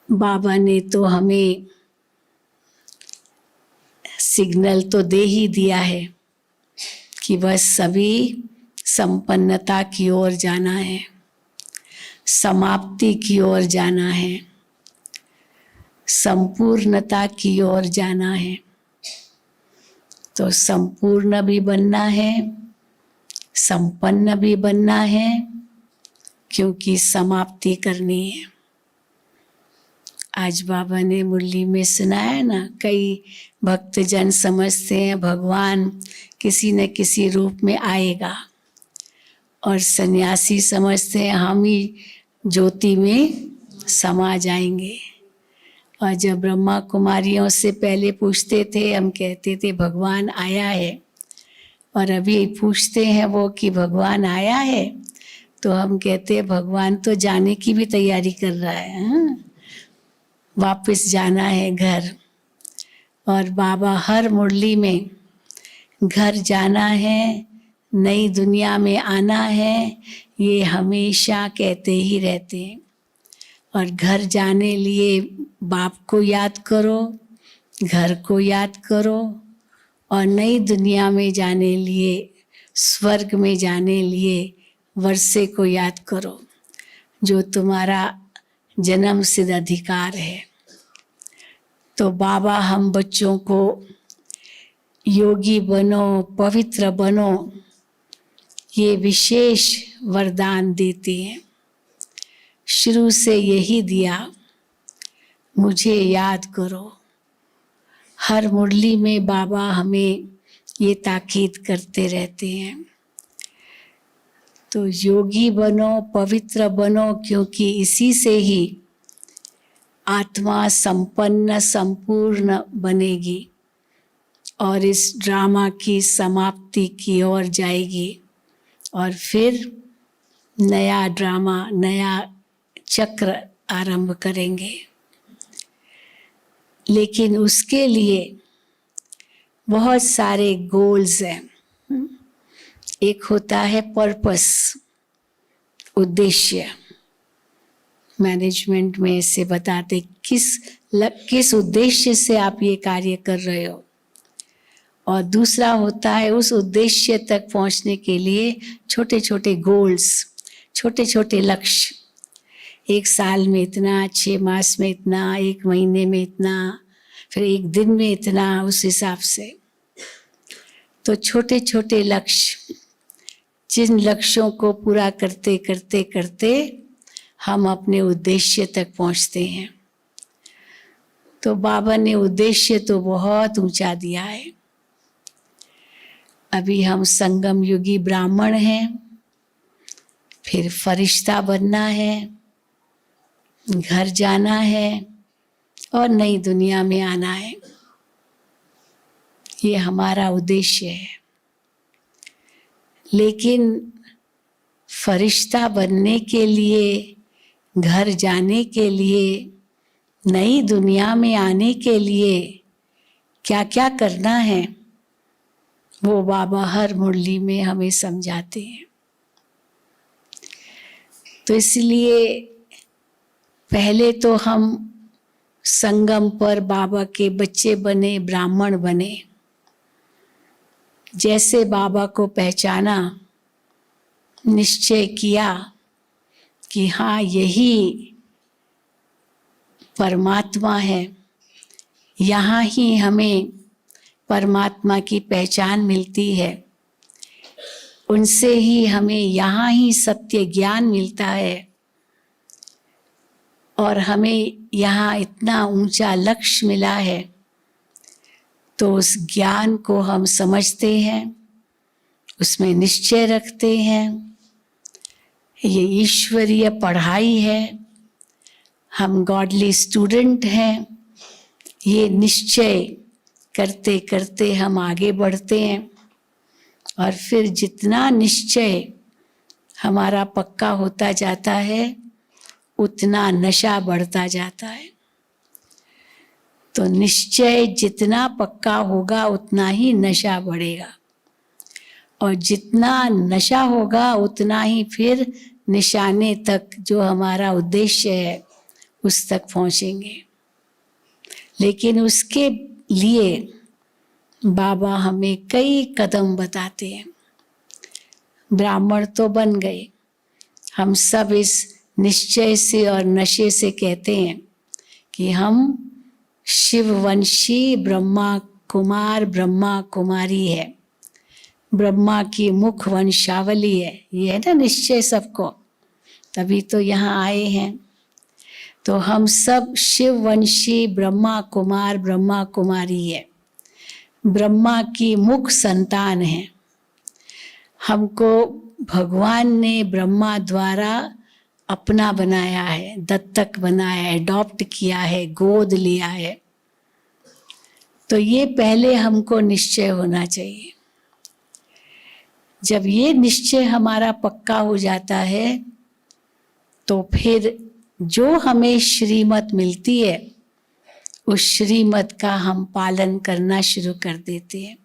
बाबा ने तो हमें सिग्नल तो दे ही दिया है कि बस सभी संपन्नता की ओर जाना है, समाप्ति की ओर जाना है, संपूर्णता की ओर जाना है। तो संपूर्ण भी बनना है, संपन्न भी बनना है, क्योंकि समाप्ति करनी है। आज बाबा ने मुरली में सुनाया ना, कई भक्तजन समझते हैं भगवान किसी न किसी रूप में आएगा, और सन्यासी समझते हैं हम ही ज्योति में समा जाएंगे। और जब ब्रह्मा कुमारियों से पहले पूछते थे, हम कहते थे भगवान आया है, और अभी पूछते हैं वो कि भगवान आया है, तो हम कहते हैं भगवान तो जाने की भी तैयारी कर रहा है, हाँ? वापस जाना है घर। और बाबा हर मुरली में घर जाना है, नई दुनिया में आना है, ये हमेशा कहते ही रहते हैं। और घर जाने लिए बाप को याद करो, घर को याद करो, और नई दुनिया में जाने लिए, स्वर्ग में जाने लिए वर्षे को याद करो, जो तुम्हारा जन्म सिद्ध अधिकार है। तो बाबा हम बच्चों को योगी बनो, पवित्र बनो, ये विशेष वरदान देते हैं। शुरू से यही दिया, मुझे याद करो। हर मुरली में बाबा हमें ये ताकीद करते रहते हैं। तो योगी बनो, पवित्र बनो, क्योंकि इसी से ही आत्मा संपन्न संपूर्ण बनेगी और इस ड्रामा की समाप्ति की ओर जाएगी, और फिर नया ड्रामा, नया चक्र आरंभ करेंगे। लेकिन उसके लिए बहुत सारे गोल्स हैं। एक होता है पर्पस, उद्देश्य। मैनेजमेंट में इसे बताते किस उद्देश्य से आप ये कार्य कर रहे हो। और दूसरा होता है उस उद्देश्य तक पहुंचने के लिए छोटे छोटे गोल्स, छोटे छोटे लक्ष्य। 1 साल में इतना, 6 मास में इतना, 1 महीने में इतना, फिर 1 दिन में इतना, उस हिसाब से। तो छोटे छोटे लक्ष्य, जिन लक्ष्यों को पूरा करते करते करते हम अपने उद्देश्य तक पहुंचते हैं। तो बाबा ने उद्देश्य तो बहुत ऊंचा दिया है। अभी हम संगम युगी ब्राह्मण हैं, फिर फरिश्ता बनना है, घर जाना है और नई दुनिया में आना है। ये हमारा उद्देश्य है। लेकिन फरिश्ता बनने के लिए, घर जाने के लिए, नई दुनिया में आने के लिए क्या क्या करना है, वो बाबा हर मुरली में हमें समझाते हैं। तो इसलिए पहले तो हम संगम पर बाबा के बच्चे बने, ब्राह्मण बने। जैसे बाबा को पहचाना, निश्चय किया कि हाँ यही परमात्मा है, यहाँ ही हमें परमात्मा की पहचान मिलती है, उनसे ही हमें यहाँ ही सत्य ज्ञान मिलता है, और हमें यहाँ इतना ऊंचा लक्ष्य मिला है। तो उस ज्ञान को हम समझते हैं, उसमें निश्चय रखते हैं। ये ईश्वरीय पढ़ाई है, हम गॉडली स्टूडेंट हैं। ये निश्चय करते करते हम आगे बढ़ते हैं, और फिर जितना निश्चय हमारा पक्का होता जाता है, उतना नशा बढ़ता जाता है। तो निश्चय जितना पक्का होगा, उतना ही नशा बढ़ेगा, और जितना नशा होगा, उतना ही फिर निशाने तक, जो हमारा उद्देश्य है, उस तक पहुंचेंगे। लेकिन उसके लिए बाबा हमें कई कदम बताते हैं। ब्राह्मण तो बन गए, हम सब इस निश्चय से और नशे से कहते हैं कि हम शिववंशी ब्रह्मा कुमार ब्रह्मा कुमारी है, ब्रह्मा की मुख वंशावली है। ये है ना निश्चय सबको, तभी तो यहाँ आए हैं। तो हम सब शिववंशी ब्रह्मा कुमार ब्रह्मा कुमारी है, ब्रह्मा की मुख संतान है। हमको भगवान ने ब्रह्मा द्वारा अपना बनाया है, दत्तक बनाया है, अडॉप्ट किया है, गोद लिया है। तो ये पहले हमको निश्चय होना चाहिए। जब ये निश्चय हमारा पक्का हो जाता है तो फिर जो हमें श्रीमत मिलती है उस श्रीमत का हम पालन करना शुरू कर देते हैं।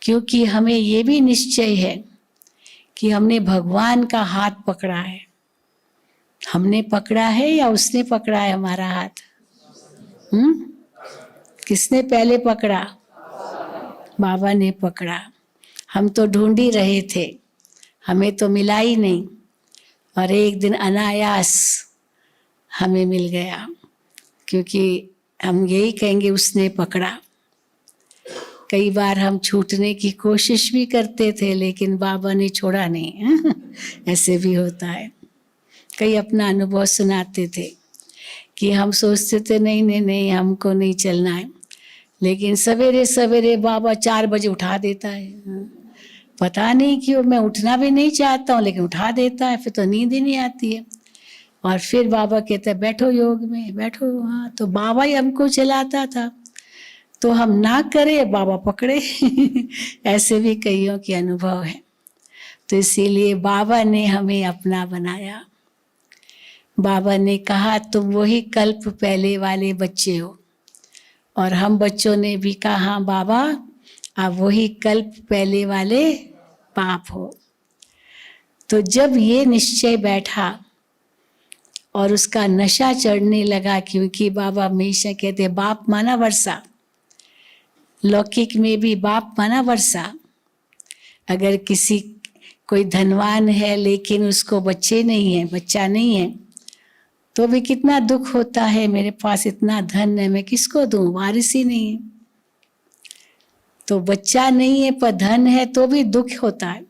क्योंकि हमें ये भी निश्चय है कि हमने भगवान का हाथ पकड़ा है। हमने पकड़ा है या उसने पकड़ा है हमारा हाथ? किसने पहले पकड़ा? बाबा ने पकड़ा। हम तो ढूंढ ही रहे थे, हमें तो मिला ही नहीं, और एक दिन अनायास हमें मिल गया। क्योंकि हम यही कहेंगे उसने पकड़ा। कई बार हम छूटने की कोशिश भी करते थे लेकिन बाबा ने छोड़ा नहीं। ऐसे भी होता है। कई अपना अनुभव सुनाते थे कि हम सोचते थे नहीं नहीं नहीं हमको नहीं चलना है, लेकिन सवेरे सवेरे बाबा 4 बजे उठा देता है। पता नहीं क्यों, मैं उठना भी नहीं चाहता हूँ लेकिन उठा देता है, फिर तो नींद ही नहीं आती है। और फिर बाबा कहता है बैठो योग में बैठो। हाँ, तो बाबा ही हमको चलाता था, तो हम ना करें बाबा पकड़े। ऐसे भी कईयों के अनुभव है। तो इसीलिए बाबा ने हमें अपना बनाया। बाबा ने कहा तुम वही कल्प पहले वाले बच्चे हो, और हम बच्चों ने भी कहा हाँ बाबा आप वही कल्प पहले वाले बाप हो। तो जब ये निश्चय बैठा और उसका नशा चढ़ने लगा, क्योंकि बाबा हमेशा कहते बाप माना वर्षा, लौकिक में भी बाप माना वर्षा। अगर किसी कोई धनवान है लेकिन उसको बच्चे नहीं है, बच्चा नहीं है, तो भी कितना दुख होता है, मेरे पास इतना धन है मैं किसको दूं, वारिस ही नहीं है। तो बच्चा नहीं है पर धन है तो भी दुख होता है,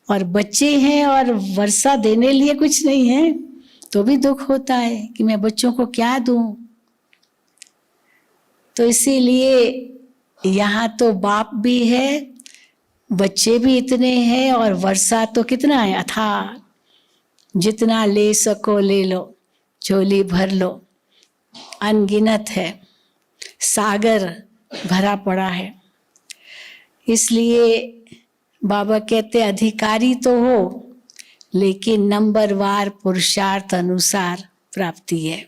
और बच्चे हैं और वर्षा देने लिए कुछ नहीं है तो भी दुख होता है कि मैं बच्चों को क्या दूं। तो इसीलिए यहाँ तो बाप भी है, बच्चे भी इतने हैं, और वर्षा तो कितना है अथाह, जितना ले सको ले लो, झोली भर लो, अनगिनत है, सागर भरा पड़ा है। इसलिए बाबा कहते अधिकारी तो हो लेकिन नंबरवार पुरुषार्थ अनुसार प्राप्ति है।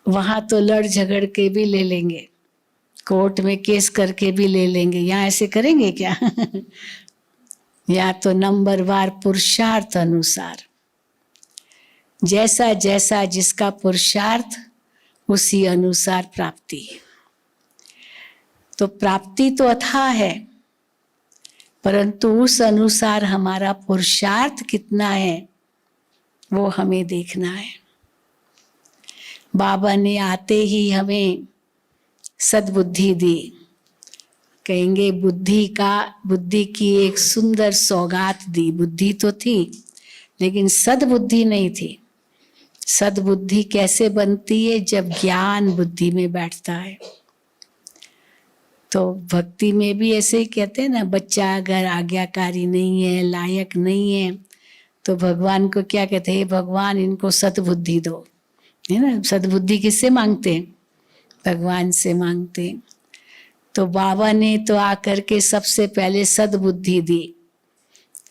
वहां तो लड़ झगड़ के भी ले लेंगे, कोर्ट में केस करके भी ले लेंगे, यहाँ ऐसे करेंगे क्या? या तो नंबरवार पुरुषार्थ अनुसार, जैसा जैसा जिसका पुरुषार्थ उसी अनुसार प्राप्ति है। तो प्राप्ति तो अथाह है, परंतु उस अनुसार हमारा पुरुषार्थ कितना है वो हमें देखना है। बाबा ने आते ही हमें सद्बुद्धि दी। कहेंगे बुद्धि की एक सुंदर सौगात दी। बुद्धि तो थी लेकिन सद्बुद्धि नहीं थी। सद्बुद्धि कैसे बनती है? जब ज्ञान बुद्धि में बैठता है। तो भक्ति में भी ऐसे ही कहते हैं ना, बच्चा अगर आज्ञाकारी नहीं है, लायक नहीं है, तो भगवान को क्या कहते हैं? भगवान इनको सद्बुद्धि दो, है ना। सद्बुद्धि किससे मांगते हैं? भगवान से मांगते हैं। तो बाबा ने तो आकर के सबसे पहले सद्बुद्धि दी।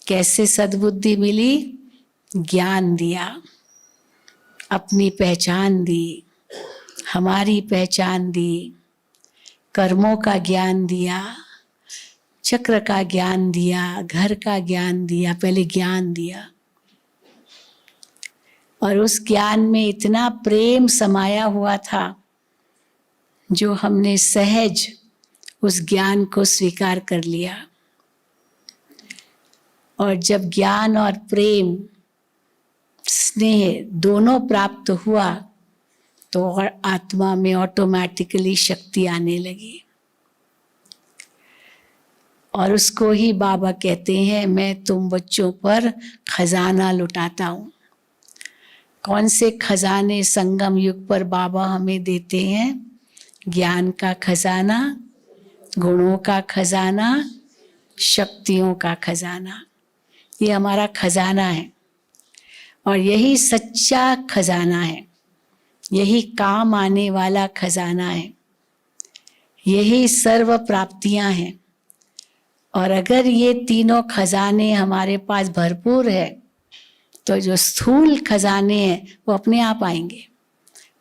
कैसे सद्बुद्धि मिली? ज्ञान दिया, अपनी पहचान दी, हमारी पहचान दी, कर्मों का ज्ञान दिया, चक्र का ज्ञान दिया, घर का ज्ञान दिया। पहले ज्ञान दिया। और उस ज्ञान में इतना प्रेम समाया हुआ था जो हमने सहज उस ज्ञान को स्वीकार कर लिया। और जब ज्ञान और प्रेम, स्नेह दोनों प्राप्त हुआ तो और आत्मा में ऑटोमेटिकली शक्ति आने लगी। और उसको ही बाबा कहते हैं, मैं तुम बच्चों पर खजाना लुटाता हूँ। कौन से खजाने संगम युग पर बाबा हमें देते हैं? ज्ञान का खजाना, गुणों का खजाना, शक्तियों का खजाना। ये हमारा खजाना है और यही सच्चा खजाना है, यही काम आने वाला खजाना है, यही सर्व प्राप्तियां हैं। और अगर ये तीनों खजाने हमारे पास भरपूर है तो जो स्थूल खजाने हैं वो अपने आप आएंगे।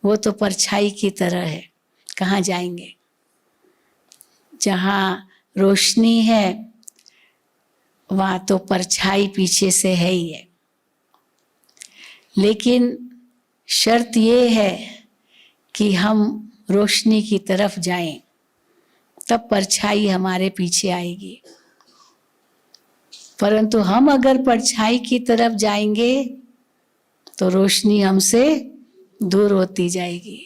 वो तो परछाई की तरह है, कहाँ जाएंगे? जहाँ रोशनी है वहाँ तो परछाई पीछे से है ही है। लेकिन शर्त ये है कि हम रोशनी की तरफ जाएं, तब परछाई हमारे पीछे आएगी। परंतु हम अगर परछाई की तरफ जाएंगे तो रोशनी हमसे दूर होती जाएगी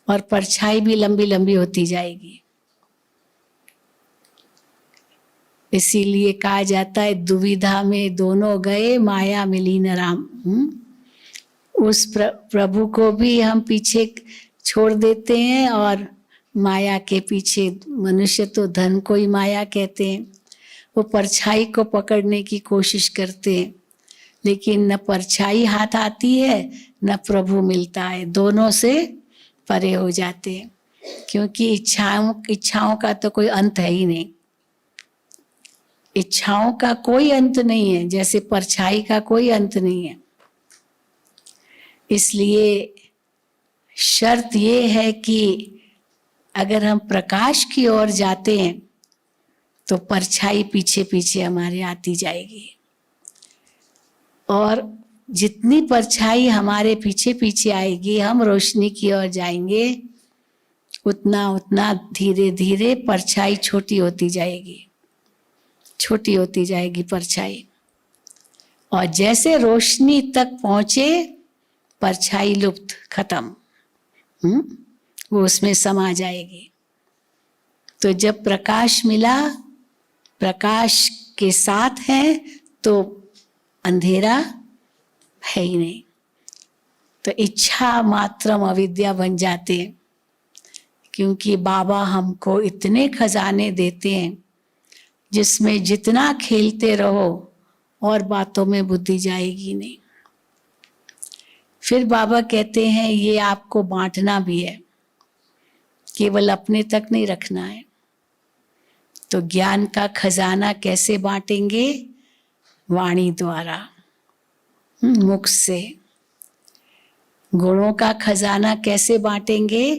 और परछाई भी लंबी लंबी होती जाएगी। इसीलिए कहा जाता है, दुविधा में दोनों गए, माया मिली न राम। उस प्रभु को भी हम पीछे छोड़ देते हैं और माया के पीछे, मनुष्य तो धन को ही माया कहते हैं, वो परछाई को पकड़ने की कोशिश करते हैं, लेकिन न परछाई हाथ आती है न प्रभु मिलता है, दोनों से परे हो जाते हैं। क्योंकि इच्छाओं का तो कोई अंत है ही नहीं। इच्छाओं का कोई अंत नहीं है, जैसे परछाई का कोई अंत नहीं है। इसलिए शर्त ये है कि अगर हम प्रकाश की ओर जाते हैं तो परछाई पीछे पीछे हमारे आती जाएगी, और जितनी परछाई हमारे पीछे पीछे आएगी, हम रोशनी की ओर जाएंगे, उतना उतना धीरे धीरे परछाई छोटी होती जाएगी, छोटी होती जाएगी परछाई। और जैसे रोशनी तक पहुंचे परछाई लुप्त, खत्म, वो उसमें समा जाएगी। तो जब प्रकाश मिला, प्रकाश के साथ है तो अंधेरा है ही नहीं। तो इच्छा मात्रम अविद्या बन जाते हैं, क्योंकि बाबा हमको इतने खजाने देते हैं जिसमें जितना खेलते रहो और बातों में बुद्धि जाएगी नहीं। फिर बाबा कहते हैं ये आपको बांटना भी है, केवल अपने तक नहीं रखना है। तो ज्ञान का खजाना कैसे बांटेंगे? वाणी द्वारा, मुख से। गुणों का खजाना कैसे बांटेंगे?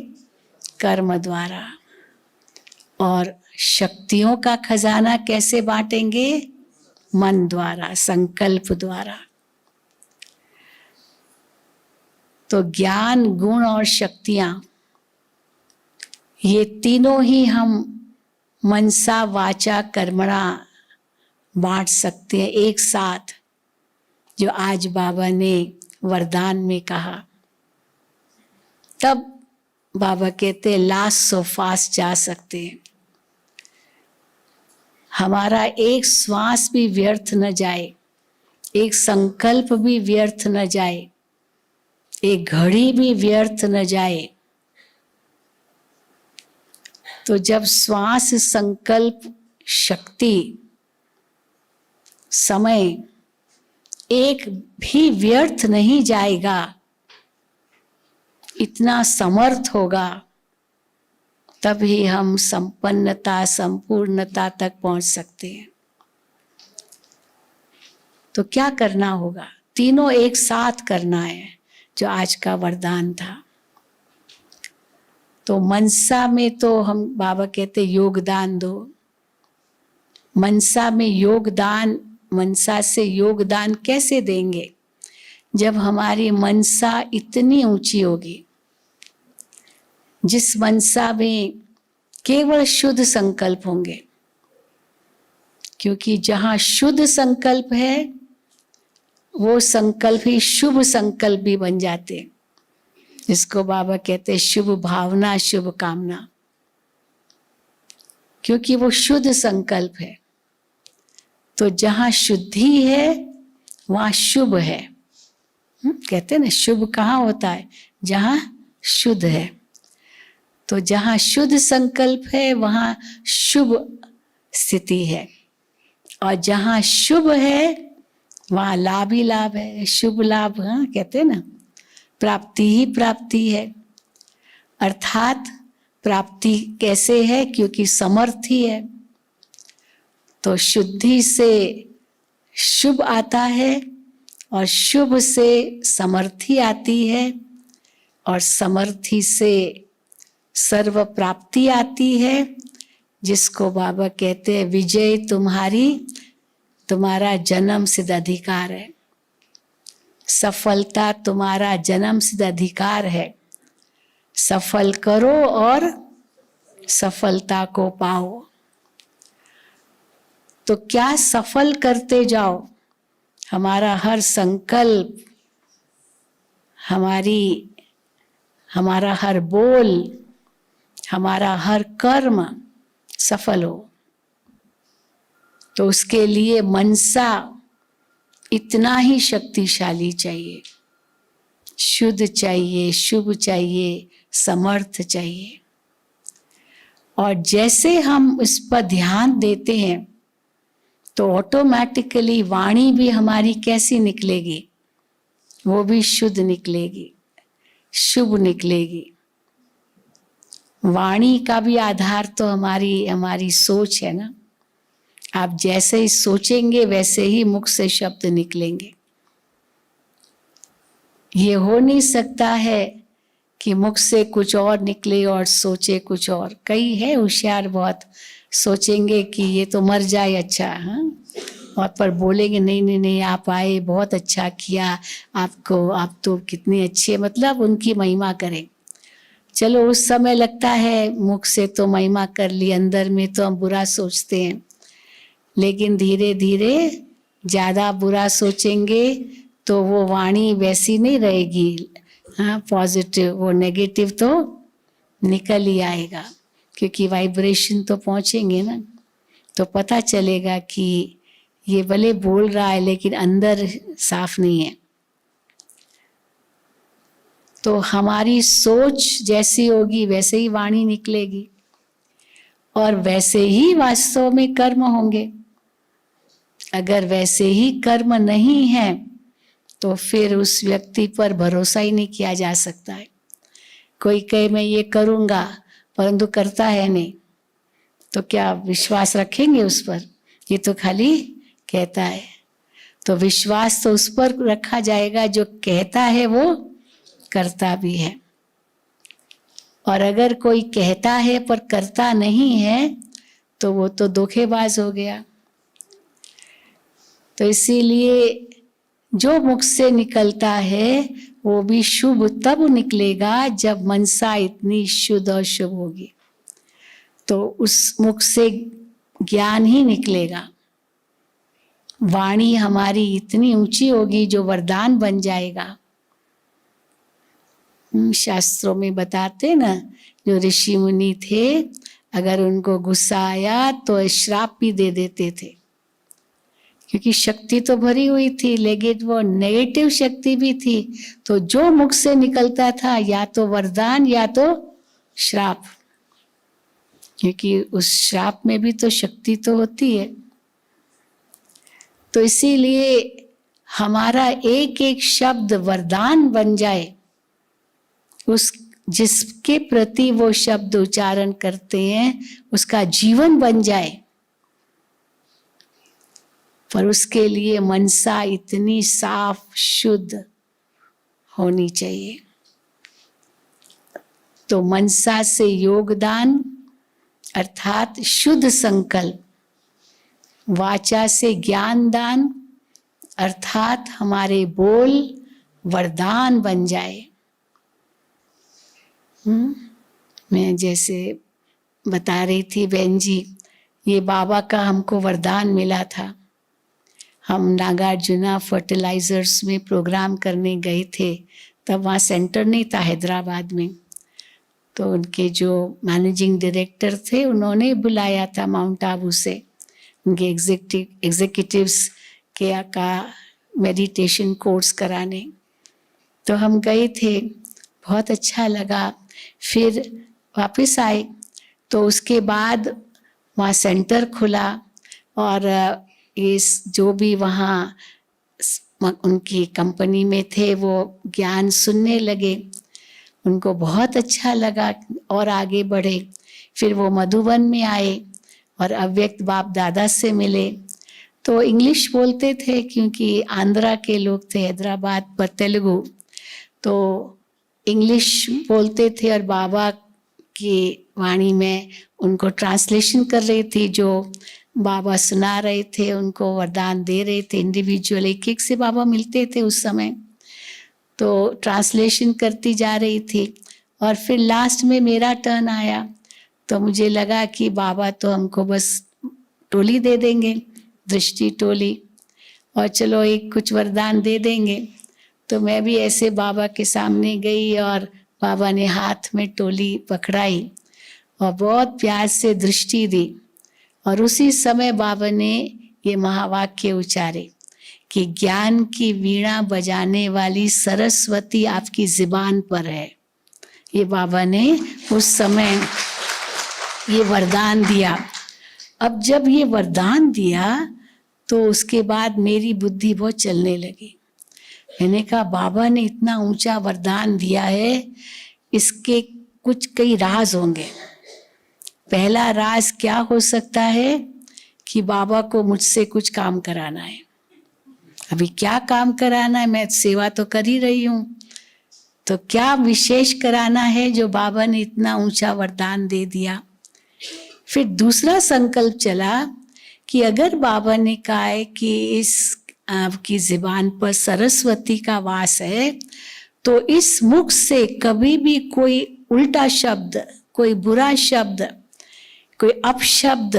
कर्म द्वारा। और शक्तियों का खजाना कैसे बांटेंगे? मन द्वारा, संकल्प द्वारा। तो ज्ञान, गुण और शक्तियां, ये तीनों ही हम मनसा वाचा कर्मणा बांट सकते हैं एक साथ, जो आज बाबा ने वरदान में कहा। तब बाबा कहते हैं लास्ट सो फास्ट जा सकते हैं। हमारा एक श्वास भी व्यर्थ न जाए, एक संकल्प भी व्यर्थ न जाए, एक घड़ी भी व्यर्थ न जाए। तो जब श्वास, संकल्प, शक्ति, समय एक भी व्यर्थ नहीं जाएगा, इतना समर्थ होगा, तभी हम संपन्नता, संपूर्णता तक पहुंच सकते हैं। तो क्या करना होगा? तीनों एक साथ करना है, जो आज का वरदान था। तो मनसा में तो हम, बाबा कहते योगदान दो। मनसा में योगदान, मनसा से योगदान कैसे देंगे? जब हमारी मनसा इतनी ऊंची होगी, जिस मनसा में केवल शुद्ध संकल्प होंगे, क्योंकि जहां शुद्ध संकल्प है वो संकल्प ही शुभ संकल्प भी बन जाते, जिसको बाबा कहते हैं शुभ भावना शुभ कामना, क्योंकि वो शुद्ध संकल्प है। तो जहां शुद्धि है वहां शुभ है। कहते हैं ना शुभ कहाँ होता है, जहां शुद्ध है। तो जहां शुद्ध संकल्प है वहां शुभ स्थिति है, और जहां शुभ है वहां लाभ ही लाभ है, शुभ लाभ। हाँ कहते हैं ना प्राप्ति ही प्राप्ति है। अर्थात प्राप्ति कैसे है, क्योंकि समर्थ ही है। तो शुद्धि से शुभ आता है और शुभ से समर्थी आती है, और समर्थी से सर्व प्राप्ति आती है, जिसको बाबा कहते हैं विजय तुम्हारा जन्म सिद्ध अधिकार है। सफलता तुम्हारा जन्म सिद्ध अधिकार है। सफल करो और सफलता को पाओ। तो क्या सफल करते जाओ, हमारा हर संकल्प, हमारा हर बोल, हमारा हर कर्म सफल हो। तो उसके लिए मनसा इतना ही शक्तिशाली चाहिए, शुद्ध चाहिए, शुभ चाहिए, समर्थ चाहिए। और जैसे हम इस पर ध्यान देते हैं तो ऑटोमेटिकली वाणी भी हमारी कैसी निकलेगी, वो भी शुद्ध निकलेगी, शुभ निकलेगी। वाणी का भी आधार तो हमारी सोच है ना। आप जैसे ही सोचेंगे वैसे ही मुख से शब्द निकलेंगे। ये हो नहीं सकता है कि मुख से कुछ और निकले और सोचे कुछ और। कई है होशियार बहुत, सोचेंगे कि ये तो मर जाए अच्छा, हाँ, और पर बोलेंगे नहीं नहीं नहीं आप आए, बहुत अच्छा किया आपको, आप तो कितने अच्छे, मतलब उनकी महिमा करें। चलो उस समय लगता है मुख से तो महिमा कर ली, अंदर में तो हम बुरा सोचते हैं। लेकिन धीरे धीरे ज़्यादा बुरा सोचेंगे तो वो वाणी वैसी नहीं रहेगी, हाँ पॉजिटिव, वो नेगेटिव तो निकल ही आएगा, क्योंकि वाइब्रेशन तो पहुँचेंगे ना। तो पता चलेगा कि ये भले बोल रहा है लेकिन अंदर साफ नहीं है। तो हमारी सोच जैसी होगी वैसे ही वाणी निकलेगी, और वैसे ही वास्तव में कर्म होंगे। अगर वैसे ही कर्म नहीं है तो फिर उस व्यक्ति पर भरोसा ही नहीं किया जा सकता है। कोई कहे मैं ये करूँगा परंतु करता है नहीं, तो क्या विश्वास रखेंगे उस पर? ये तो खाली कहता है। तो विश्वास तो उस पर रखा जाएगा जो कहता है वो करता भी है। और अगर कोई कहता है पर करता नहीं है तो वो तो धोखेबाज हो गया। तो इसीलिए जो मुख से निकलता है वो भी शुभ तब निकलेगा जब मनसा इतनी शुद्ध और शुभ होगी। तो उस मुख से ज्ञान ही निकलेगा। वाणी हमारी इतनी ऊंची होगी जो वरदान बन जाएगा। शास्त्रों में बताते ना, जो ऋषि मुनि थे अगर उनको गुस्सा आया तो श्राप भी दे देते थे, क्योंकि शक्ति तो भरी हुई थी लेकिन वो नेगेटिव शक्ति भी थी। तो जो मुख से निकलता था या तो वरदान या तो श्राप, क्योंकि उस श्राप में भी तो शक्ति तो होती है। तो इसीलिए हमारा एक एक शब्द वरदान बन जाए, उस जिसके प्रति वो शब्द उच्चारण करते हैं उसका जीवन बन जाए। पर उसके लिए मनसा इतनी साफ शुद्ध होनी चाहिए। तो मनसा से योगदान अर्थात शुद्ध संकल्प, वाचा से ज्ञान दान अर्थात हमारे बोल, वरदान बन जाए। मैं जैसे बता रही थी बहन जी, ये बाबा का हमको वरदान मिला था। हम नागार्जुना फर्टिलाइजर्स में प्रोग्राम करने गए थे, तब वहाँ सेंटर नहीं था हैदराबाद में, तो उनके जो मैनेजिंग डायरेक्टर थे उन्होंने बुलाया था माउंट आबू से, उनके एग्जीक्यूटिव्स के का मेडिटेशन कोर्स कराने। तो हम गए थे, बहुत अच्छा लगा। फिर वापस आए तो उसके बाद वहाँ सेंटर खुला और इस जो भी वहाँ उनकी कंपनी में थे वो ज्ञान सुनने लगे, उनको बहुत अच्छा लगा और आगे बढ़े। फिर वो मधुबन में आए और अव्यक्त बाप दादा से मिले। तो इंग्लिश बोलते थे क्योंकि आंध्रा के लोग थे, हैदराबाद पर तेलुगु, तो इंग्लिश बोलते थे और बाबा की वाणी में उनको ट्रांसलेशन कर रही थी, जो बाबा सुना रहे थे, उनको वरदान दे रहे थे। इंडिविजुअल एक एक से बाबा मिलते थे उस समय, तो ट्रांसलेशन करती जा रही थी। और फिर लास्ट में मेरा टर्न आया, तो मुझे लगा कि बाबा तो हमको बस टोली दे देंगे, दृष्टि टोली, और चलो एक कुछ वरदान दे देंगे। तो मैं भी ऐसे बाबा के सामने गई और बाबा ने हाथ में टोली पकड़ाई और बहुत प्यार से दृष्टि दी। और उसी समय बाबा ने ये महावाक्य उच्चारे कि ज्ञान की वीणा बजाने वाली सरस्वती आपकी ज़ुबान पर है। ये बाबा ने उस समय ये वरदान दिया। अब जब ये वरदान दिया तो उसके बाद मेरी बुद्धि बहुत चलने लगी। मैंने कहा बाबा ने इतना ऊंचा वरदान दिया है, इसके कुछ कई राज होंगे। पहला राज क्या हो सकता है कि बाबा को मुझसे कुछ काम कराना है। अभी क्या काम कराना है, मैं सेवा तो कर ही रही हूँ, तो क्या विशेष कराना है जो बाबा ने इतना ऊंचा वरदान दे दिया। फिर दूसरा संकल्प चला कि अगर बाबा ने कहा है कि इस आपकी ज़ुबान पर सरस्वती का वास है, तो इस मुख से कभी भी कोई उल्टा शब्द, कोई बुरा शब्द, कोई अपशब्द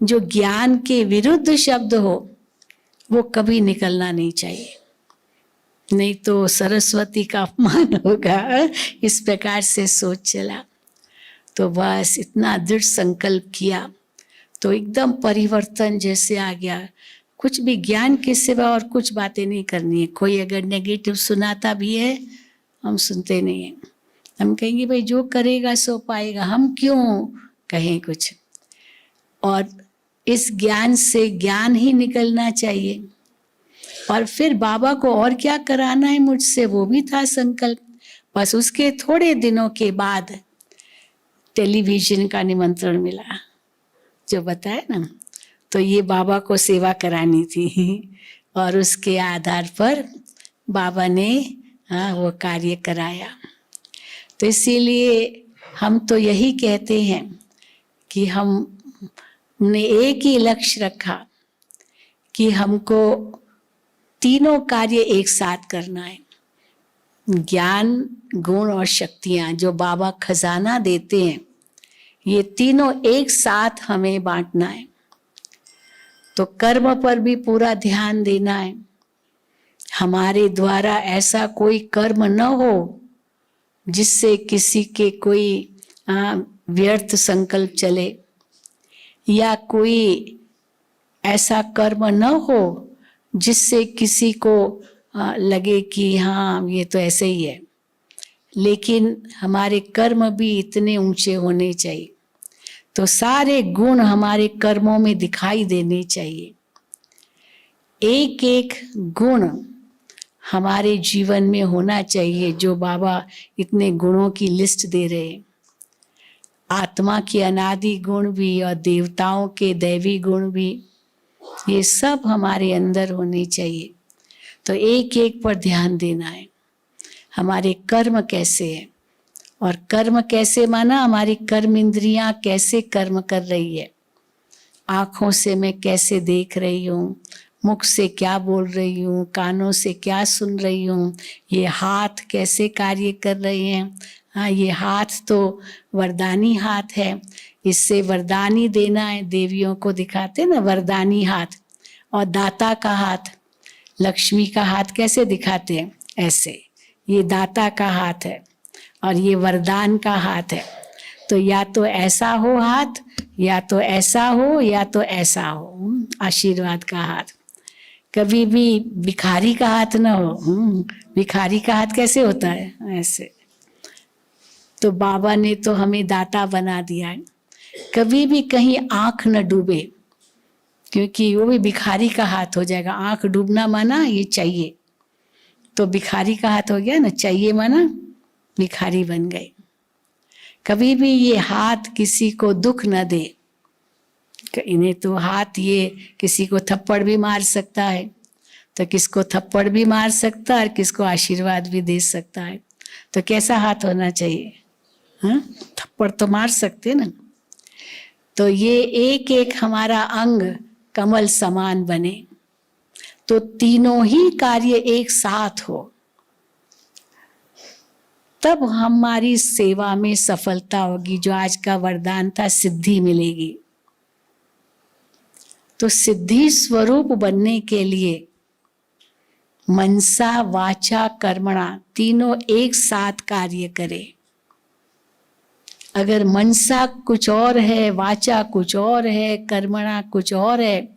जो ज्ञान के विरुद्ध शब्द हो, वो कभी निकलना नहीं चाहिए, नहीं तो सरस्वती का अपमान होगा। इस प्रकार से सोच चला। तो बस इतना दृढ़ संकल्प किया तो एकदम परिवर्तन जैसे आ गया। कुछ भी ज्ञान के सिवा और कुछ बातें नहीं करनी है। कोई अगर नेगेटिव सुनाता भी है, हम सुनते नहीं हैं। हम कहेंगे भाई जो करेगा सो पाएगा, हम क्यों कहें कुछ। और इस ज्ञान से ज्ञान ही निकलना चाहिए। और फिर बाबा को और क्या कराना है मुझसे, वो भी था संकल्प। बस उसके थोड़े दिनों के बाद टेलीविजन का निमंत्रण मिला, जो बताया ना, तो ये बाबा को सेवा करानी थी और उसके आधार पर बाबा ने वो कार्य कराया। तो इसीलिए हम तो यही कहते हैं कि हमने एक ही लक्ष्य रखा कि हमको तीनों कार्य एक साथ करना है। ज्ञान, गुण और शक्तियाँ जो बाबा खजाना देते हैं, ये तीनों एक साथ हमें बांटना है। तो कर्म पर भी पूरा ध्यान देना है। हमारे द्वारा ऐसा कोई कर्म न हो जिससे किसी के कोई व्यर्थ संकल्प चले, या कोई ऐसा कर्म न हो जिससे किसी को लगे कि हाँ ये तो ऐसे ही है। लेकिन हमारे कर्म भी इतने ऊंचे होने चाहिए, तो सारे गुण हमारे कर्मों में दिखाई देने चाहिए। एक एक गुण हमारे जीवन में होना चाहिए, जो बाबा इतने गुणों की लिस्ट दे रहे हैं। आत्मा के अनादि गुण भी और देवताओं के दैवी गुण भी, ये सब हमारे अंदर होने चाहिए। तो एक एक पर ध्यान देना है। हमारे कर्म कैसे हैं, और कर्म कैसे माना, हमारी कर्म इंद्रियां कैसे कर्म कर रही है। आँखों से मैं कैसे देख रही हूँ, मुख से क्या बोल रही हूँ, कानों से क्या सुन रही हूँ, ये हाथ कैसे कार्य कर रहे हैं। हाँ, ये हाथ तो वरदानी हाथ है, इससे वरदान ही देना है। देवियों को दिखाते ना वरदानी हाथ, और दाता का हाथ, लक्ष्मी का हाथ कैसे दिखाते हैं, ऐसे। ये दाता का हाथ है और ये वरदान का हाथ है। तो या तो ऐसा हो हाथ, या तो ऐसा हो, या तो ऐसा हो, आशीर्वाद का हाथ। कभी भी भिखारी का हाथ ना हो। भिखारी का हाथ कैसे होता है, ऐसे। तो बाबा ने तो हमें दाता बना दिया है। कभी भी कहीं आंख न डूबे, क्योंकि वो भी भिखारी का हाथ हो जाएगा। आंख डूबना माना ये चाहिए, तो भिखारी का हाथ हो गया ना, चाहिए माना भिखारी बन गए। कभी भी ये हाथ किसी को दुख न दे। इन्हें तो हाथ ये किसी को थप्पड़ भी मार सकता है, तो किसको थप्पड़ भी मार सकता है और किसको आशीर्वाद भी दे सकता है। तो कैसा हाथ होना चाहिए? हाँ, थप्पड़ तो मार सकते ना। तो ये एक एक हमारा अंग कमल समान बने, तो तीनों ही कार्य एक साथ हो, तब हमारी सेवा में सफलता होगी। जो आज का वरदान था, सिद्धि मिलेगी। तो सिद्धि स्वरूप बनने के लिए मनसा वाचा कर्मणा तीनों एक साथ कार्य करे। अगर मनसा कुछ और है, वाचा कुछ और है, कर्मणा कुछ और है,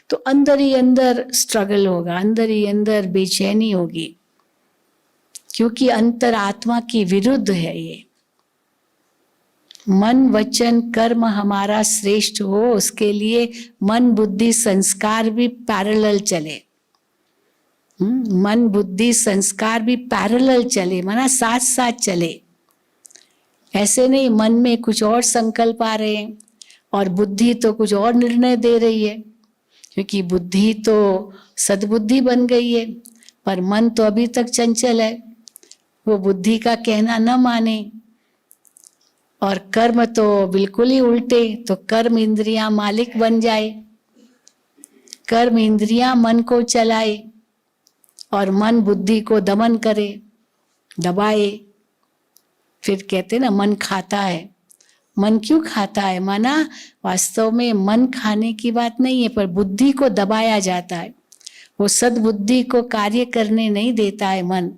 तो अंदर ही अंदर स्ट्रगल होगा, अंदर ही अंदर बेचैनी होगी, क्योंकि अंतरात्मा की विरुद्ध है ये। मन वचन कर्म हमारा श्रेष्ठ हो, उसके लिए मन बुद्धि संस्कार भी पैरेलल चले। मन बुद्धि संस्कार भी पैरेलल चले, माना साथ साथ चले। ऐसे नहीं मन में कुछ और संकल्प आ रहे हैं और बुद्धि तो कुछ और निर्णय दे रही है, क्योंकि बुद्धि तो सद्बुद्धि बन गई है, पर मन तो अभी तक चंचल है, वो बुद्धि का कहना न माने। और कर्म तो बिल्कुल ही उल्टे, तो कर्म इंद्रियां मालिक बन जाए, कर्म इंद्रियां मन को चलाए और मन बुद्धि को दमन करे, दबाए। फिर कहते ना मन खाता है। मन क्यों खाता है? माना वास्तव में मन खाने की बात नहीं है, पर बुद्धि को दबाया जाता है। वो सद्बुद्धि को कार्य करने नहीं देता है मन,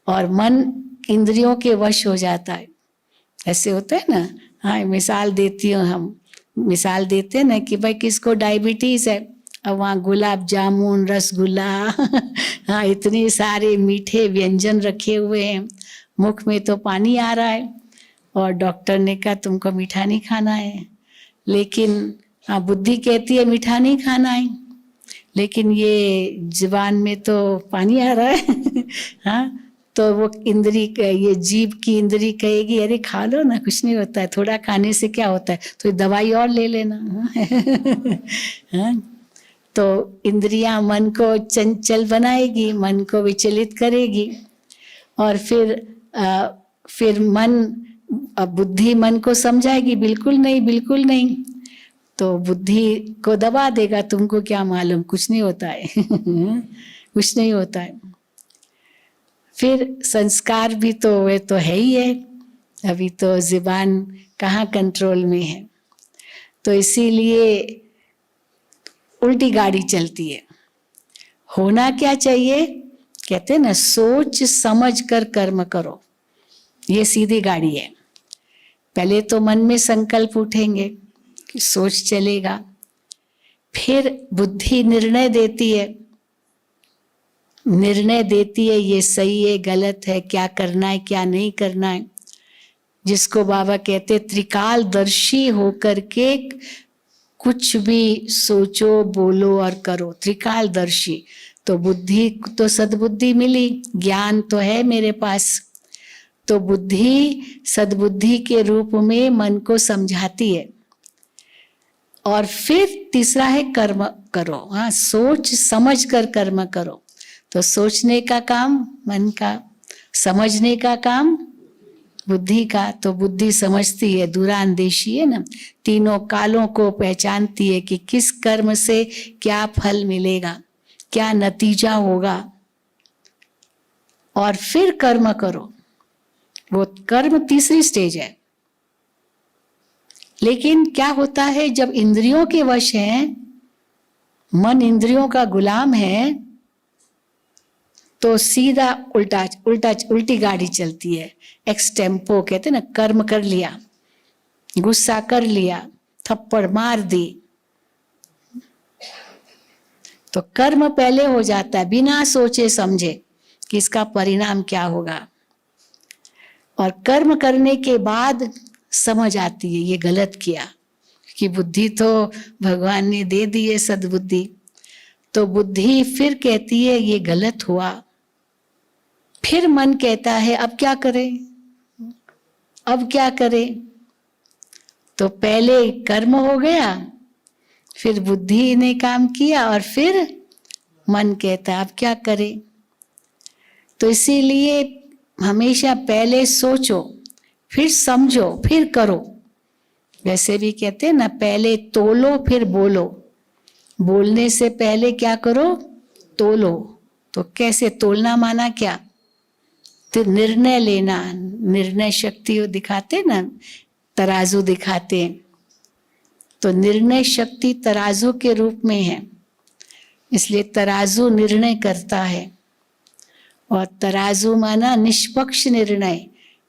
और मन इंद्रियों के वश हो जाता है। ऐसे होता है ना। हाँ, मिसाल देती हूँ, हम मिसाल देते हैं ना कि भाई किसको डायबिटीज है, अब वहाँ गुलाब जामुन, रसगुल्ला हाँ, इतने सारे मीठे व्यंजन रखे हुए हैं, मुख में तो पानी आ रहा है, और डॉक्टर ने कहा तुमको मीठा नहीं खाना है। लेकिन हाँ, बुद्धि कहती है मीठा नहीं खाना है, लेकिन ये जुबान में तो पानी आ रहा है हाँ, तो वो इंद्री, ये जीभ की इंद्री कहेगी अरे खा लो ना, कुछ नहीं होता है, थोड़ा खाने से क्या होता है, तो दवाई और ले लेना हाँ। तो इंद्रियां मन को चंचल बनाएगी, मन को विचलित करेगी, और फिर मन, बुद्धि मन को समझाएगी बिल्कुल नहीं, बिल्कुल नहीं, तो बुद्धि को दबा देगा, तुमको क्या मालूम, कुछ नहीं होता है कुछ नहीं होता है। फिर संस्कार भी तो वे तो है ही है, अभी तो जुबान कहाँ कंट्रोल में है, तो इसीलिए उल्टी गाड़ी चलती है। होना क्या चाहिए? कहते हैं ना, सोच समझ कर कर्म करो, ये सीधी गाड़ी है। पहले तो मन में संकल्प उठेंगे कि सोच चलेगा, फिर बुद्धि निर्णय देती है, निर्णय देती है ये सही है गलत है, क्या करना है क्या नहीं करना है, जिसको बाबा कहते त्रिकालदर्शी होकर के कुछ भी सोचो बोलो और करो। त्रिकालदर्शी, तो बुद्धि तो सद्बुद्धि मिली, ज्ञान तो है मेरे पास, तो बुद्धि सद्बुद्धि के रूप में मन को समझाती है। और फिर तीसरा है कर्म करो। हाँ, सोच समझ कर कर्म करो। तो सोचने का काम मन का, समझने का काम बुद्धि का, तो बुद्धि समझती है, दूरांदेशी है ना, तीनों कालों को पहचानती है कि किस कर्म से क्या फल मिलेगा, क्या नतीजा होगा, और फिर कर्म करो। वो कर्म तीसरी स्टेज है। लेकिन क्या होता है, जब इंद्रियों के वश हैं, मन इंद्रियों का गुलाम है, तो सीधा उल्टी गाड़ी चलती है। एक्स टेम्पो कहते हैं ना, कर्म कर लिया, गुस्सा कर लिया, थप्पड़ मार दी, तो कर्म पहले हो जाता है बिना सोचे समझे कि इसका परिणाम क्या होगा। और कर्म करने के बाद समझ आती है ये गलत किया, कि बुद्धि तो भगवान ने दे दी है, सद्बुद्धि। तो बुद्धि फिर कहती है ये गलत हुआ। फिर मन कहता है अब क्या करें, अब क्या करें। तो पहले कर्म हो गया, फिर बुद्धि ने काम किया, और फिर मन कहता है अब क्या करें। तो इसीलिए हमेशा पहले सोचो, फिर समझो, फिर करो। वैसे भी कहते हैं ना, पहले तोलो फिर बोलो। बोलने से पहले क्या करो, तोलो। तो कैसे तोलना, माना क्या, तो निर्णय लेना, निर्णय शक्ति दिखाते ना, तराजू दिखाते हैं, तो निर्णय शक्ति तराजू के रूप में है, इसलिए तराजू निर्णय करता है। और तराजू माना निष्पक्ष निर्णय।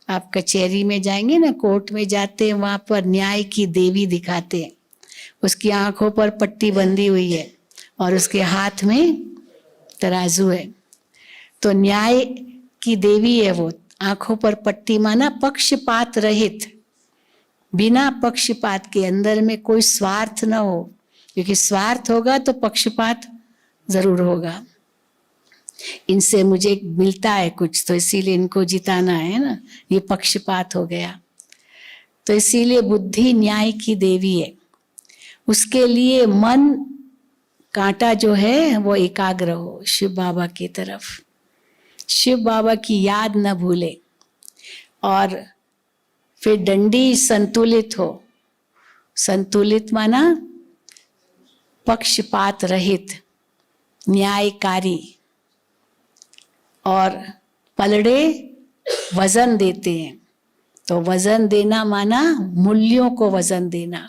आप कचहरी में जाएंगे ना, कोर्ट में जाते हैं, वहां पर न्याय की देवी दिखाते हैं, उसकी आंखों पर पट्टी बंधी हुई है और उसके हाथ में तराजू है। तो न्याय की देवी है वो, आंखों पर पट्टी माना पक्षपात रहित, बिना पक्षपात के, अंदर में कोई स्वार्थ न हो, क्योंकि स्वार्थ होगा तो पक्षपात जरूर होगा। इनसे मुझे मिलता है कुछ, तो इसीलिए इनको जिताना है ना, ये पक्षपात हो गया। तो इसीलिए बुद्धि न्याय की देवी है। उसके लिए मन कांटा जो है वो एकाग्र हो शिव बाबा की तरफ, शिव बाबा की याद न भूले। और फिर डंडी संतुलित हो। संतुलित माना पक्षपात रहित, न्यायकारी। और पलड़े वजन देते हैं, तो वजन देना माना मूल्यों को वजन देना।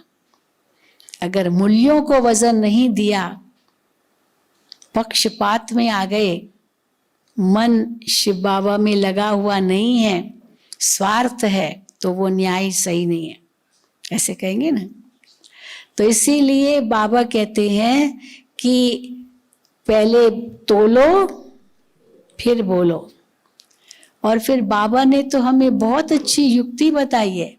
अगर मूल्यों को वजन नहीं दिया, पक्षपात में आ गए, मन शिव बाबा में लगा हुआ नहीं है, स्वार्थ है, तो वो न्याय सही नहीं है, ऐसे कहेंगे ना। तो इसीलिए बाबा कहते हैं कि पहले तोलो फिर बोलो। और फिर बाबा ने तो हमें बहुत अच्छी युक्ति बताई है,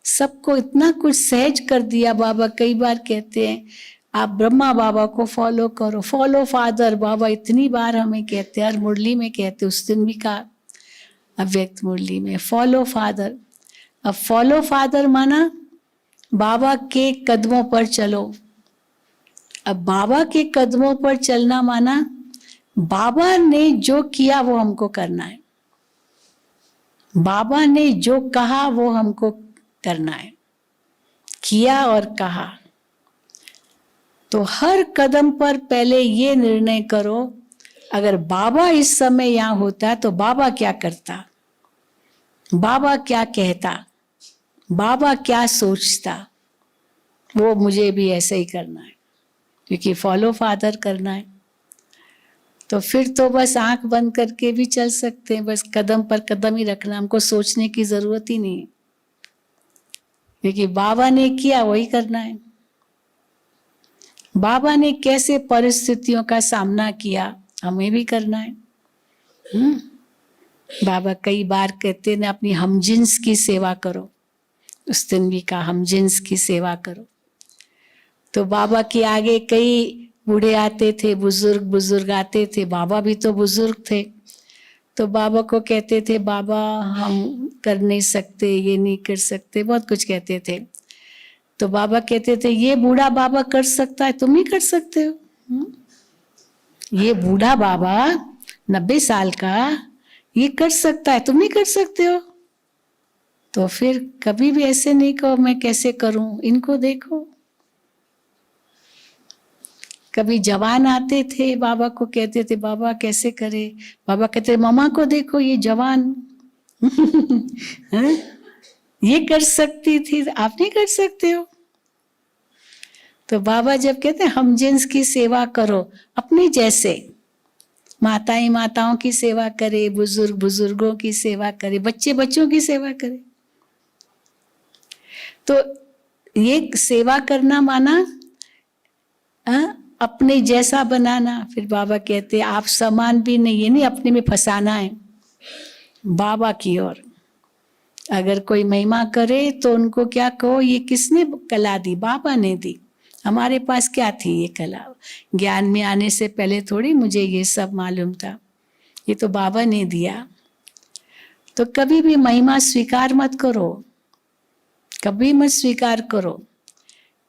सबको इतना कुछ सहज कर दिया। बाबा कई बार कहते हैं आप ब्रह्मा बाबा को फॉलो करो, फॉलो फादर। बाबा इतनी बार हमें कहते हैं, हर मुरली में कहते, उस दिन भी कहा अव्यक्त मुरली में, फॉलो फादर। अब फॉलो फादर माना बाबा के कदमों पर चलो। अब बाबा के कदमों पर चलना माना बाबा ने जो किया वो हमको करना है, बाबा ने जो कहा वो हमको करना है, किया और कहा। तो हर कदम पर पहले ये निर्णय करो, अगर बाबा इस समय यहाँ होता तो बाबा क्या करता, बाबा क्या कहता, बाबा क्या सोचता, वो मुझे भी ऐसे ही करना है, क्योंकि फॉलो फादर करना है। तो फिर तो बस आंख बंद करके भी चल सकते हैं, बस कदम पर कदम ही रखना, हमको सोचने की जरूरत ही नहीं है, क्योंकि बाबा ने किया वही करना है। बाबा ने कैसे परिस्थितियों का सामना किया, हमें भी करना है। बाबा कई बार कहते हैं अपनी हमजिन्स की सेवा करो, उस दिन भी कहा हमजिन्स की सेवा करो। तो बाबा के आगे कई बूढ़े आते थे, बुजुर्ग आते थे, बाबा भी तो बुजुर्ग थे। तो बाबा को कहते थे बाबा हम कर नहीं सकते, ये नहीं कर सकते, बहुत कुछ कहते थे। तो बाबा कहते थे ये बूढ़ा बाबा कर सकता है, तुम ही कर सकते हो। ये बूढ़ा बाबा 90 साल का ये कर सकता है, तुम नहीं कर सकते हो। तो फिर कभी भी ऐसे नहीं कहो मैं कैसे करूं, इनको देखो। कभी जवान आते थे, बाबा को कहते थे बाबा कैसे करे, बाबा कहते मम्मा को देखो ये जवान हाँ? ये कर सकती थी, आप नहीं कर सकते हो। तो बाबा जब कहते हैं हम जिन्स की सेवा करो अपने जैसे, माताएं माताओं की सेवा करे, बुजुर्ग बुजुर्गों की सेवा करे, बच्चे बच्चों की सेवा करे। तो ये सेवा करना माना अपने जैसा बनाना। फिर बाबा कहते आप समान भी नहीं, ये नहीं अपने में फंसाना है, बाबा की ओर। अगर कोई महिमा करे तो उनको क्या कहो ये किसने कला दी, बाबा ने दी। हमारे पास क्या थी ये कला, ज्ञान में आने से पहले थोड़ी मुझे ये सब मालूम था, ये तो बाबा ने दिया। तो कभी भी महिमा स्वीकार मत करो, कभी मत स्वीकार करो,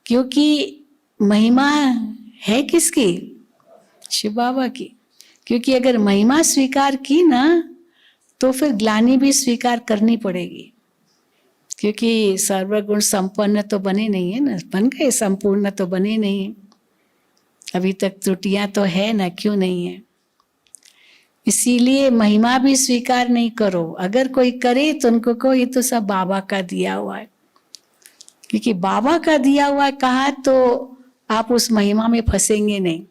क्योंकि महिमा है किसकी, शिव बाबा की। क्योंकि अगर महिमा स्वीकार की ना तो फिर ग्लानि भी स्वीकार करनी पड़ेगी, क्योंकि सर्वगुण संपन्न तो बने नहीं है ना, बन गए संपूर्ण तो बने नहीं है, अभी तक त्रुटियां तो है ना, क्यों नहीं है। इसीलिए महिमा भी स्वीकार नहीं करो। अगर कोई करे तो उनको कहो ये तो सब बाबा का दिया हुआ है, क्योंकि बाबा का दिया हुआ है कहा तो आप उस महिमा में फंसेंगे नहीं।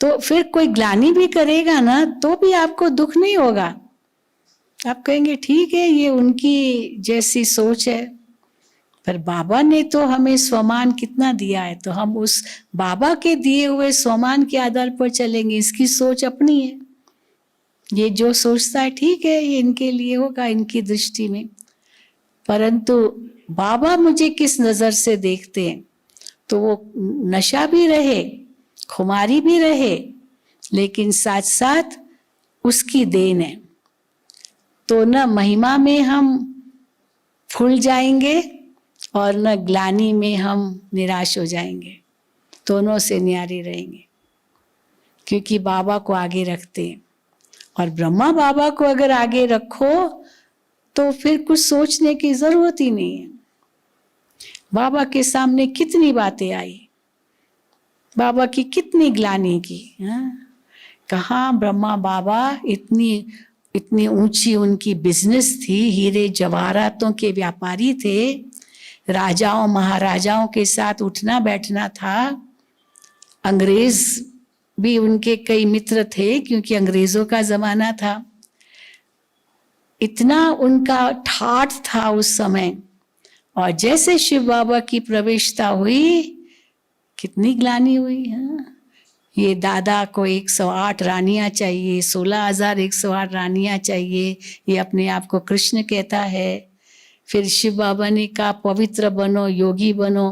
तो फिर कोई ग्लानि भी करेगा ना तो भी आपको दुख नहीं होगा, आप कहेंगे ठीक है ये उनकी जैसी सोच है, पर बाबा ने तो हमें स्वमान कितना दिया है, तो हम उस बाबा के दिए हुए स्वमान के आधार पर चलेंगे। इसकी सोच अपनी है, ये जो सोचता है ठीक है, ये इनके लिए होगा इनकी दृष्टि में, परंतु बाबा मुझे किस नजर से देखते हैं, तो वो नशा भी रहे, खुमारी भी रहे, लेकिन साथ साथ उसकी देन है। तो न महिमा में हम फूल जाएंगे और न ग्लानि में हम निराश हो जाएंगे, दोनों से न्यारे रहेंगे, क्योंकि बाबा को आगे रखते हैं। और ब्रह्मा बाबा को अगर आगे रखो तो फिर कुछ सोचने की जरूरत ही नहीं है। बाबा के सामने कितनी बातें आई, बाबा की कितनी ग्लानि की, कहाँ ब्रह्मा बाबा इतनी ऊंची उनकी बिजनेस थी, हीरे जवाहरातों के व्यापारी थे, राजाओं महाराजाओं के साथ उठना बैठना था, अंग्रेज भी उनके कई मित्र थे क्योंकि अंग्रेजों का जमाना था। इतना उनका ठाठ था उस समय, और जैसे शिव बाबा की प्रवेशता हुई कितनी ग्लानि हुई है। ये दादा को 108 रानियां चाहिए, 16,108 रानियां चाहिए, ये अपने आप को कृष्ण कहता है। फिर शिव बाबा ने कहा पवित्र बनो, योगी बनो,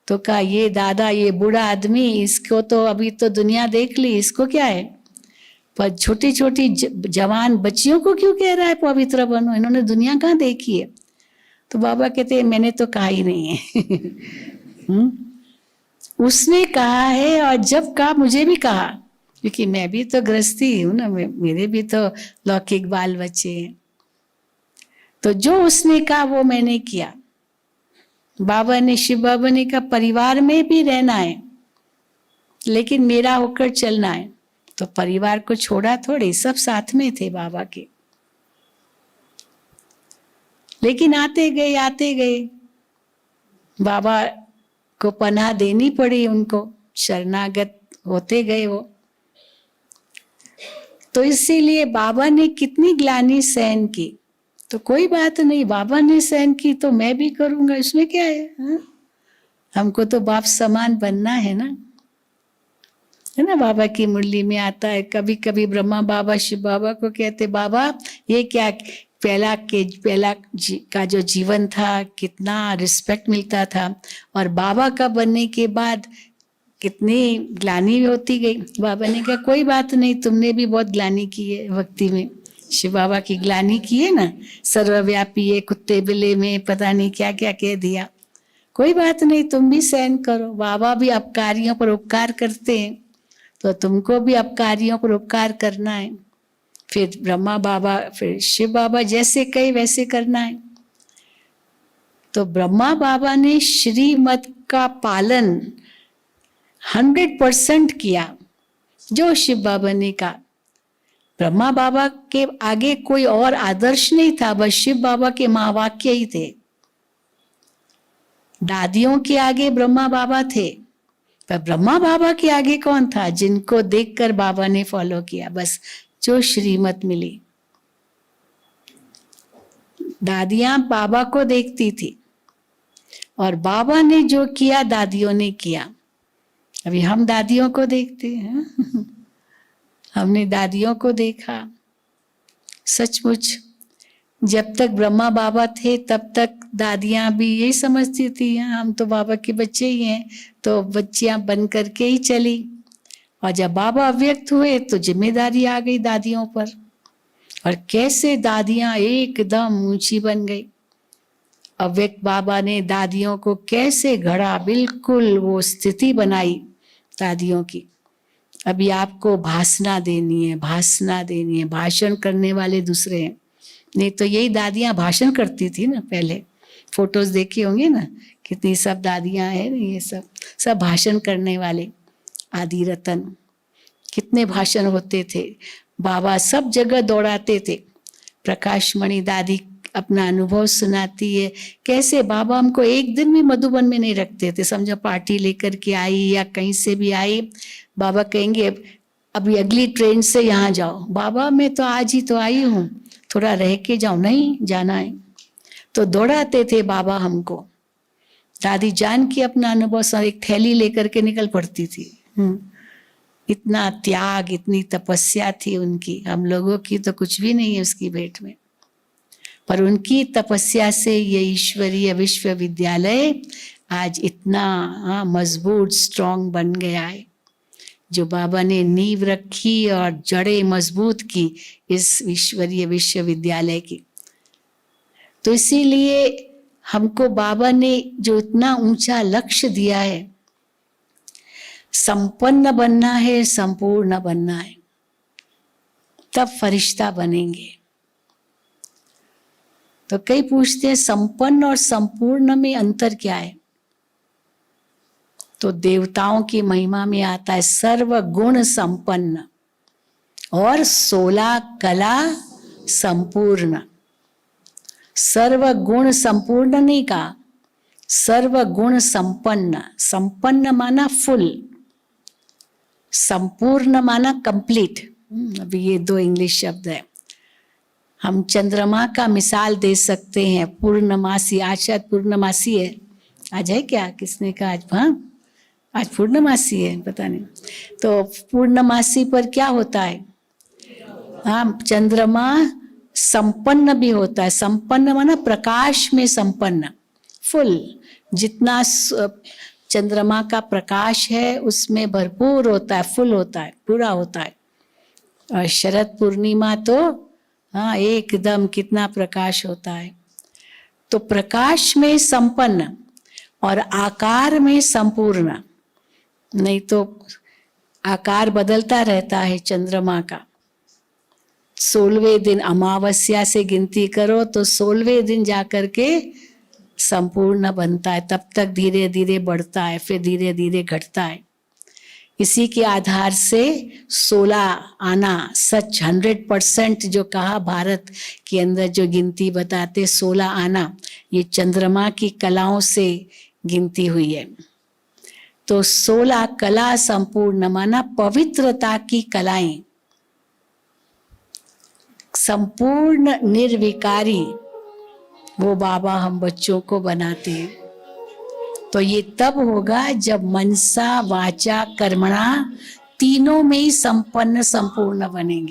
तो कहा ये दादा ये बूढ़ा आदमी, इसको तो अभी तो दुनिया देख ली, इसको क्या है, पर छोटी छोटी जवान बच्चियों को क्यों कह रहा है पवित्र बनो, इन्होंने दुनिया कहाँ देखी है। तो बाबा कहते हैं मैंने तो कहा ही नहीं है उसने कहा है, और जब कहा मुझे भी कहा, क्योंकि मैं भी तो गृहस्थी हूं ना, मेरे भी तो लौकिक बाल बच्चे हैं। तो जो उसने कहा वो मैंने किया। बाबा ने, शिव बाबा ने कहा परिवार में भी रहना है लेकिन मेरा होकर चलना है, तो परिवार को छोड़ा थोड़ी, सब साथ में थे बाबा के। लेकिन आते गए बाबा को पनाह देनी पड़ी, उनको शरणागत होते गए वो। तो इसीलिए बाबा ने कितनी ग्लानि सहन की, तो कोई बात नहीं, बाबा ने सहन की तो मैं भी करूंगा, इसमें क्या है, हमको तो बाप समान बनना है ना, है ना। बाबा की मुरली में आता है, कभी कभी ब्रह्मा बाबा शिव बाबा को कहते बाबा ये क्या, पहला का जो जीवन था कितना रिस्पेक्ट मिलता था, और बाबा का बनने के बाद कितनी ग्लानि होती गई। बाबा ने कहा कोई बात नहीं, तुमने भी बहुत ग्लानि की है भक्ति में, शिव बाबा की ग्लानि की है ना, सर्वव्यापी है, कुत्ते बिल्ले में पता नहीं क्या क्या कह दिया, कोई बात नहीं तुम भी सहन करो। बाबा भी अपकारियों पर उपकार करते हैं, तो तुमको भी अपकारियों पर उपकार करना है। फिर ब्रह्मा बाबा, फिर शिव बाबा, जैसे कहे वैसे करना है। तो ब्रह्मा बाबा ने श्रीमत का पालन 100% किया, जो शिव बाबा ने कहा। ब्रह्मा बाबा के आगे कोई और आदर्श नहीं था, बस शिव बाबा के महावाक्य ही थे। दादियों के आगे ब्रह्मा बाबा थे, पर ब्रह्मा बाबा के आगे कौन था? जिनको देखकर बाबा ने फॉलो किया, बस जो श्रीमत मिली। दादियां बाबा को देखती थी और बाबा ने जो किया दादियों ने किया। अभी हम दादियों को देखते हैं, हमने दादियों को देखा। सचमुच जब तक ब्रह्मा बाबा थे तब तक दादियां भी यही समझती थी, हम तो बाबा के बच्चे ही हैं, तो बच्चियां बन करके ही चली। और जब बाबा अव्यक्त हुए तो जिम्मेदारी आ गई दादियों पर, और कैसे दादियां एकदम ऊंची बन गई। अव्यक्त बाबा ने दादियों को कैसे गढ़ा, बिल्कुल वो स्थिति बनाई दादियों की। अभी आपको भाषणा देनी है, भाषणा देनी है, भाषण करने वाले दूसरे हैं। नहीं तो यही दादियां भाषण करती थी ना पहले, फोटोज देखे होंगे ना, कितनी सब दादियां हैं, ये सब भाषण करने वाले। आदि रतन, कितने भाषण होते थे, बाबा सब जगह दौड़ाते थे। प्रकाश मणि दादी अपना अनुभव सुनाती है, कैसे बाबा हमको एक दिन भी मधुबन में नहीं रखते थे। समझो पार्टी लेकर के आई या कहीं से भी आई, बाबा कहेंगे अभी अगली ट्रेन से यहाँ जाओ। बाबा मैं तो आज ही तो आई हूँ, थोड़ा रह के जाओ। नहीं जाना है, तो दौड़ाते थे बाबा हमको। दादी जान की अपना अनुभव सब एक थैली लेकर के निकल पड़ती थी। इतना त्याग, इतनी तपस्या थी उनकी। हम लोगों की तो कुछ भी नहीं है उसकी भेंट में, पर उनकी तपस्या से ये ईश्वरीय विश्वविद्यालय आज इतना मजबूत स्ट्रांग बन गया है। जो बाबा ने नींव रखी और जड़ें मजबूत की इस ईश्वरीय विश्वविद्यालय की। तो इसीलिए हमको बाबा ने जो इतना ऊंचा लक्ष्य दिया है, संपन्न बनना है, संपूर्ण बनना है, तब फरिश्ता बनेंगे। तो कई पूछते हैं संपन्न और संपूर्ण में अंतर क्या है? तो देवताओं की महिमा में आता है सर्व गुण संपन्न और 16 कला संपूर्ण। सर्व गुण संपूर्ण नहीं कहा, सर्व गुण संपन्न। संपन्न माना फुल, संपूर्ण माना कंप्लीट। अभी ये दो इंग्लिश शब्द है। हम चंद्रमा का मिसाल दे सकते हैं, पूर्णमासी। आज शायद पूर्णमासी है, आज है क्या? किसने कहा आज? हाँ, आज पूर्णमासी है, पता नहीं। तो पूर्णमासी पर क्या होता है? हाँ, चंद्रमा संपन्न भी होता है। संपन्न माना प्रकाश में संपन्न, फुल। जितना चंद्रमा का प्रकाश है उसमें भरपूर होता है, फुल होता है, पूरा होता है। और शरद पूर्णिमा तो हाँ एकदम कितना प्रकाश होता है। तो प्रकाश में संपन्न और आकार में संपूर्ण। नहीं तो आकार बदलता रहता है चंद्रमा का। 16वें दिन अमावस्या से गिनती करो तो 16वें दिन जाकर के संपूर्ण बनता है। तब तक धीरे धीरे बढ़ता है, फिर धीरे धीरे घटता है। इसी के आधार से 16 आना सच 100% जो कहा भारत के अंदर जो गिनती बताते 16 आना, ये चंद्रमा की कलाओं से गिनती हुई है। तो 16 कला संपूर्ण माना पवित्रता की कलाएं, संपूर्ण निर्विकारी, वो बाबा हम बच्चों को बनाते हैं। तो ये तब होगा जब मनसा वाचा कर्मणा तीनों में ही संपन्न संपूर्ण बनेंगे।